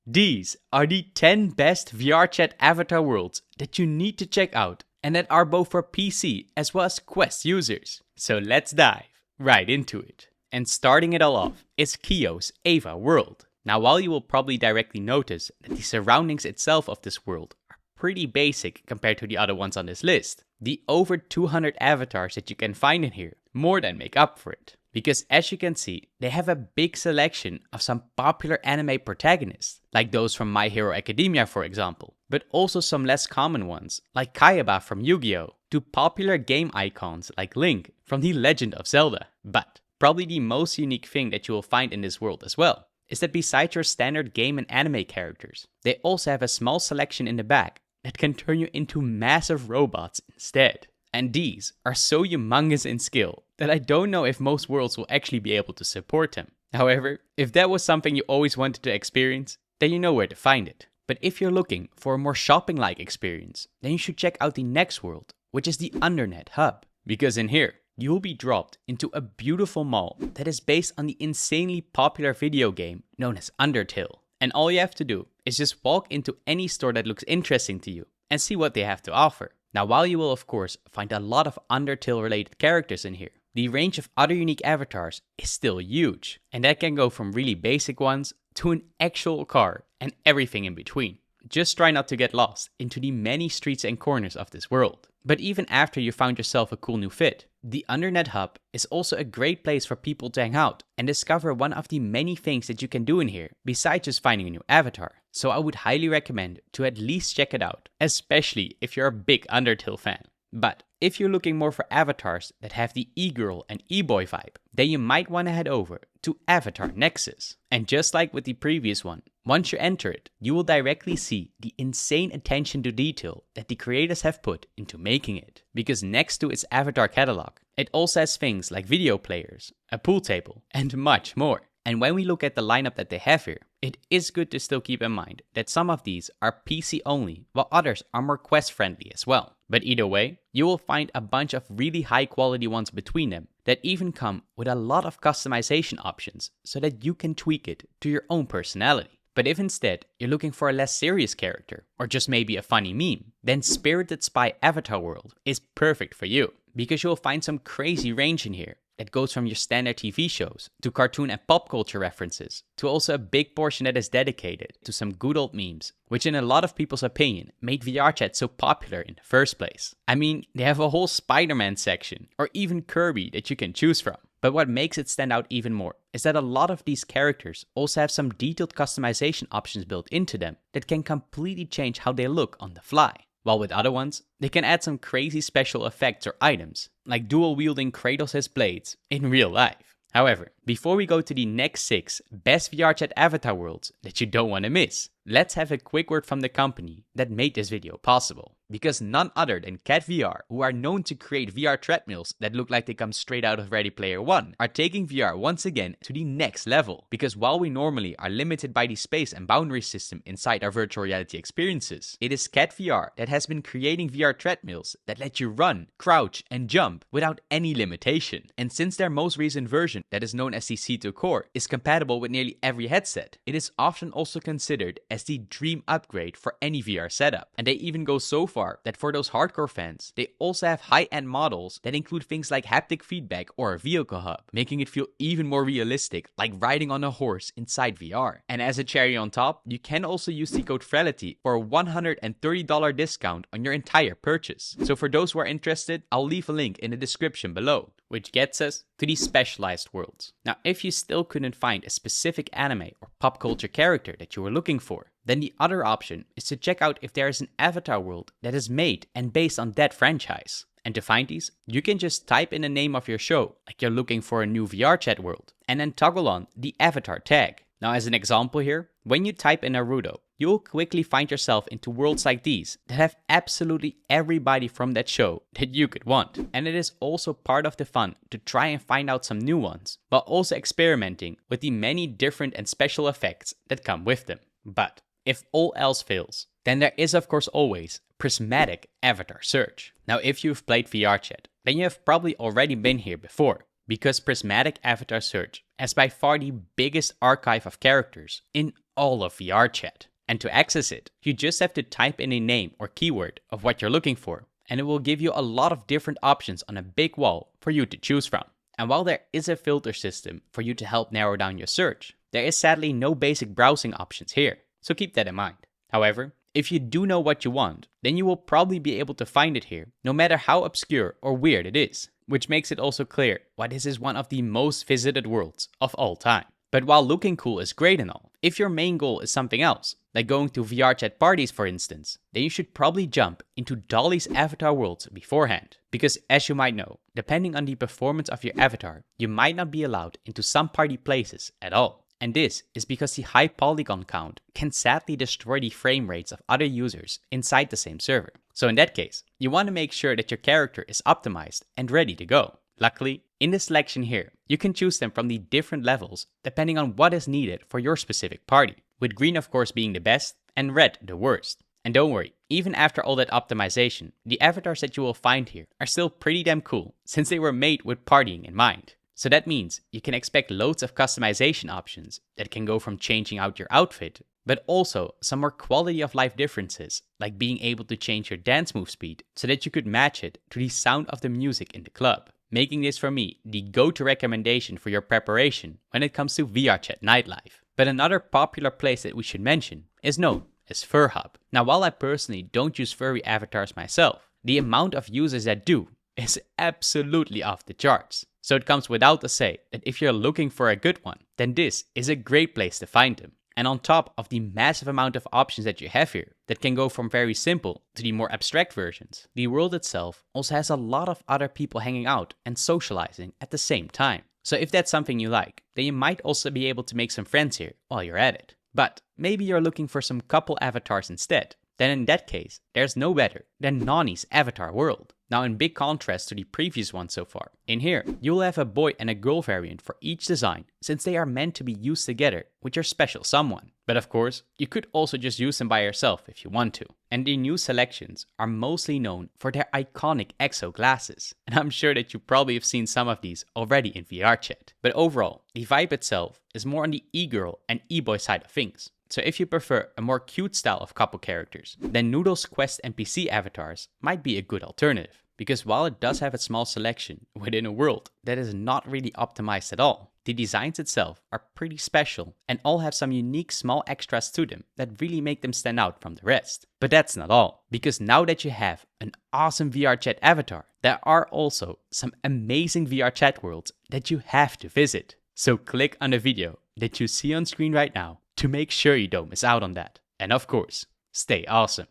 These are the 10 best VRChat avatar worlds that you need to check out and that are both for PC as well as Quest users. So let's dive right into it. And starting it all off is Kyo's Ava world. Now while you will probably directly notice that the surroundings itself of this world are pretty basic compared to the other ones on this list, the over 200 avatars that you can find in here more than make up for it. Because as you can see, they have a big selection of some popular anime protagonists, like those from My Hero Academia for example, but also some less common ones, like Kayaba from Yu-Gi-Oh!, to popular game icons like Link from The Legend of Zelda. But probably the most unique thing that you will find in this world as well, is that besides your standard game and anime characters, they also have a small selection in the back that can turn you into massive robots instead. And these are so humongous in skill that I don't know if most worlds will actually be able to support them. However, if that was something you always wanted to experience, then you know where to find it. But if you're looking for a more shopping-like experience, then you should check out the next world, which is the Undernet Hub. Because in here, you will be dropped into a beautiful mall that is based on the insanely popular video game known as Undertale. And all you have to do is just walk into any store that looks interesting to you and see what they have to offer. Now while you will of course find a lot of Undertale related characters in here, the range of other unique avatars is still huge. And that can go from really basic ones to an actual car and everything in between. Just try not to get lost into the many streets and corners of this world. But even after you found yourself a cool new fit, the Undernet Hub is also a great place for people to hang out and discover one of the many things that you can do in here besides just finding a new avatar. So I would highly recommend to at least check it out, especially if you're a big Undertale fan. But if you're looking more for avatars that have the e-girl and e-boy vibe, then you might want to head over to Avatar Nexus. And just like with the previous one, once you enter it, you will directly see the insane attention to detail that the creators have put into making it. Because next to its avatar catalog, it also has things like video players, a pool table, and much more. And when we look at the lineup that they have here, it is good to still keep in mind that some of these are PC only, while others are more Quest friendly as well. But either way, you will find a bunch of really high quality ones between them that even come with a lot of customization options so that you can tweak it to your own personality. But if instead you're looking for a less serious character, or just maybe a funny meme, then Spirited Spy Avatar World is perfect for you, because you'll find some crazy range in here that goes from your standard TV shows to cartoon and pop culture references, to also a big portion that is dedicated to some good old memes, which in a lot of people's opinion made VRChat so popular in the first place. I mean, they have a whole Spider-Man section, or even Kirby that you can choose from. But what makes it stand out even more is that a lot of these characters also have some detailed customization options built into them that can completely change how they look on the fly. While with other ones, they can add some crazy special effects or items, like dual-wielding Kratos' blades in real life. However, before we go to the next 6 best VRChat avatar worlds that you don't want to miss, let's have a quick word from the company that made this video possible. Because none other than Cat VR, who are known to create VR treadmills that look like they come straight out of Ready Player One, are taking VR once again to the next level. Because while we normally are limited by the space and boundary system inside our virtual reality experiences, it is Cat VR that has been creating VR treadmills that let you run, crouch, and jump without any limitation. And since their most recent version, that is known as the C2 Core, is compatible with nearly every headset, it is often also considered as the dream upgrade for any VR setup. And they even go so far that for those hardcore fans, they also have high-end models that include things like haptic feedback or a vehicle hub, making it feel even more realistic, like riding on a horse inside VR. And as a cherry on top, you can also use the code VRelity for a $130 discount on your entire purchase. So for those who are interested, I'll leave a link in the description below. Which gets us to these specialized worlds. Now, if you still couldn't find a specific anime or pop culture character that you were looking for, then the other option is to check out if there is an avatar world that is made and based on that franchise. And to find these, you can just type in the name of your show, like you're looking for a new VRChat world, and then toggle on the avatar tag. Now as an example here, when you type in Naruto, you'll quickly find yourself into worlds like these that have absolutely everybody from that show that you could want. And it is also part of the fun to try and find out some new ones, while also experimenting with the many different and special effects that come with them. But if all else fails, then there is of course always prismatic avatar search. Now if you've played VRChat, then you have probably already been here before. Because Prismatic Avatar Search has by far the biggest archive of characters in all of VRChat. And to access it, you just have to type in a name or keyword of what you're looking for, and it will give you a lot of different options on a big wall for you to choose from. And while there is a filter system for you to help narrow down your search, there is sadly no basic browsing options here, so keep that in mind. However, if you do know what you want, then you will probably be able to find it here, no matter how obscure or weird it is, which makes it also clear why this is one of the most visited worlds of all time. But while looking cool is great and all, if your main goal is something else, like going to VRChat parties for instance, then you should probably jump into Dolly's avatar worlds beforehand. Because as you might know, depending on the performance of your avatar, you might not be allowed into some party places at all. And this is because the high polygon count can sadly destroy the frame rates of other users inside the same server. So in that case, you want to make sure that your character is optimized and ready to go. Luckily, in the selection here, you can choose them from the different levels depending on what is needed for your specific party, with green of course being the best and red the worst. And don't worry, even after all that optimization, the avatars that you will find here are still pretty damn cool since they were made with partying in mind. So that means you can expect loads of customization options that can go from changing out your outfit, but also some more quality of life differences, like being able to change your dance move speed so that you could match it to the sound of the music in the club, making this for me the go-to recommendation for your preparation when it comes to VRChat nightlife. But another popular place that we should mention is known as FurHub. Now while I personally don't use furry avatars myself, the amount of users that do is absolutely off the charts. So it comes without a say that if you're looking for a good one, then this is a great place to find them. And on top of the massive amount of options that you have here, that can go from very simple to the more abstract versions, the world itself also has a lot of other people hanging out and socializing at the same time. So if that's something you like, then you might also be able to make some friends here while you're at it. But maybe you're looking for some couple avatars instead. Then in that case, there's no better than Nani's avatar world. Now in big contrast to the previous one so far, in here you'll have a boy and a girl variant for each design since they are meant to be used together with your special someone. But of course, you could also just use them by yourself if you want to. And the new selections are mostly known for their iconic EXO glasses. And I'm sure that you probably have seen some of these already in VRChat. But overall, the vibe itself is more on the e-girl and e-boy side of things. So if you prefer a more cute style of couple characters, then Noodle's Quest NPC avatars might be a good alternative. Because while it does have a small selection within a world that is not really optimized at all, the designs itself are pretty special and all have some unique small extras to them that really make them stand out from the rest. But that's not all, because now that you have an awesome VRChat avatar, there are also some amazing VRChat worlds that you have to visit. So click on the video that you see on screen right now to make sure you don't miss out on that. And of course, stay awesome.